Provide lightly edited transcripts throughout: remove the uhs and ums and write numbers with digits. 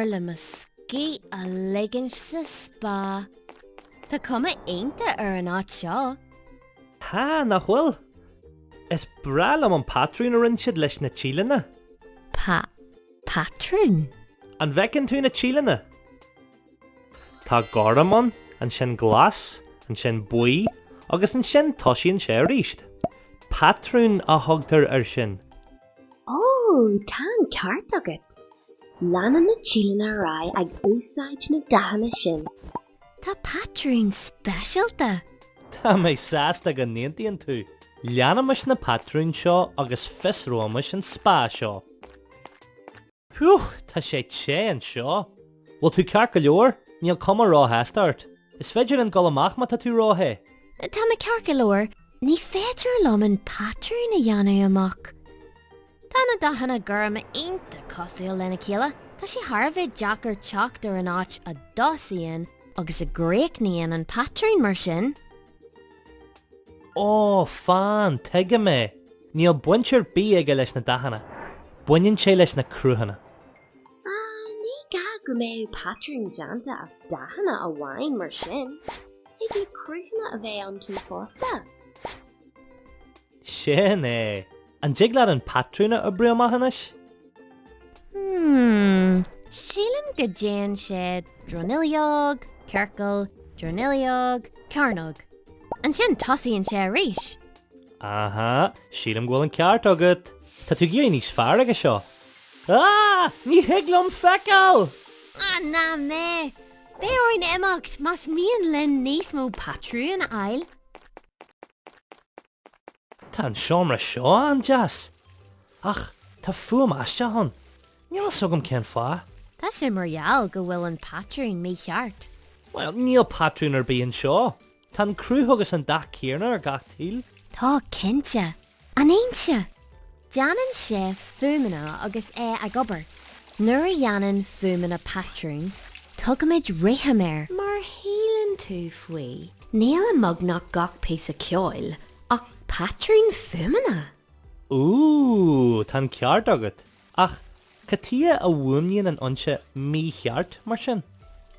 leor le moscí a ligean sa spa. Tá cuma aonta ar an áit seo. Tá nach bhfuil. Is bral am an phatrúin ar siad leis na tílanna. Patrún? An bhecinn tú na tílanna? Tá garamon, an sin glas, an sin buaille, agus an sin tosaíonn sé ríist. Phatrún a thugtar ar sin. Oh, tá an ceart agat. Leanann na Déanann Ruaille ag úsáid na dathanna sin. Tá patrún speisialta. Tá mé sásta go néontaíonn tú. Leanamas na phatrún seo agus fisrómas an spá seo. Phew, tá sé té an seo. Bhfuil tú ceart go leor, níl cuma ráthastart. Is féidir an gol amach má tá tú ráthe. Tá me ceart go leor, ní féidir lom an patrún a dhéanamh amach. Tá na dathanna gurma aonta cosúil lena chéile. Tá sé tharbhéid deacar teacht ar an áit a dosaíonn agus a gréicníonn an patrún mar sin. Ó, fán, teige mé. Níl buintear bí aige leis na dathanna. Buineann sé leis na cruthanna. Ní ga go mé patrún deanta as dathanna a bhain mar sin. Ag le cruthanna a bheith an tú fósta. Sin é. An jiglead an phatrúna a briomachchanis? Sílim go déan sé droniliog, cercail, droniliog, carnog. An sin tosaíonn sé arís. Aha, sílim ghfuil an ceart agat. Tá tú gíoh níos fearr aige seo. Ní hiaglam feicáil! Ná mé. Béoin imacht mas míon linn níos mó patrún ail. Tá an seomra seo an jazz. Ach, tá fuam aiste hon. Níl sogam cén fá. Tá sé margheall go bhfuil an patrún mé cheart. Well, níl patrún ar bíon seo. Tá an crúthagus an dach céarna ar gach tíl. Tá cinnte, an aonse. Déanann sé fuaimeanna agus é ag obair. Nuair a dhéanann fuaimeanna patrún, tugamid réthaméir mar héalann tú faoi. Níl a magnach gach pés a ceáil, ach patrún fuaimeanna. Tá an ceart agat. Ach, catí a bhuaimníonn an anse mí cheart mar sin.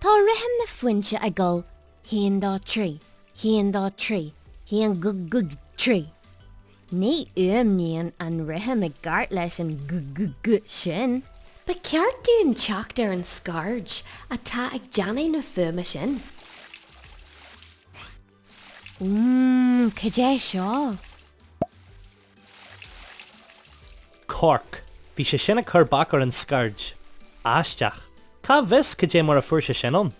Tá rithim na fuinte a gol híon dá trí, híon dá trí, híon gug trí. Ní uamníonn an rithim ag gart leis an gug sin. Ba ceart dún teacht ar an scarge atá ag deannaí na fuama sin. Cé seo? Cork. Bhí sé sinna chur bac ar an scarge. Aisteach. Cá bhis go dé mar a fuair sé sinan?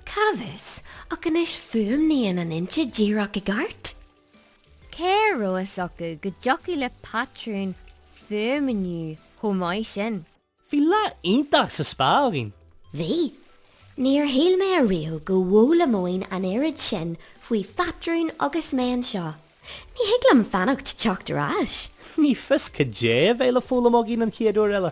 Cavis, ach an is fuamníonn an inse díreach i gart. Cé roas acu go joci le patrún fuamaniu chomáid sin. Bhí le ionach sa spá agin. Bhí. Níor héal mé a riú go bhóla móin an éad sin faoi phatrún agus méan seo. Ní hiaglam fannacht teacht arás. Ní fis go dé a bhéile fóla agin an chéadú eile.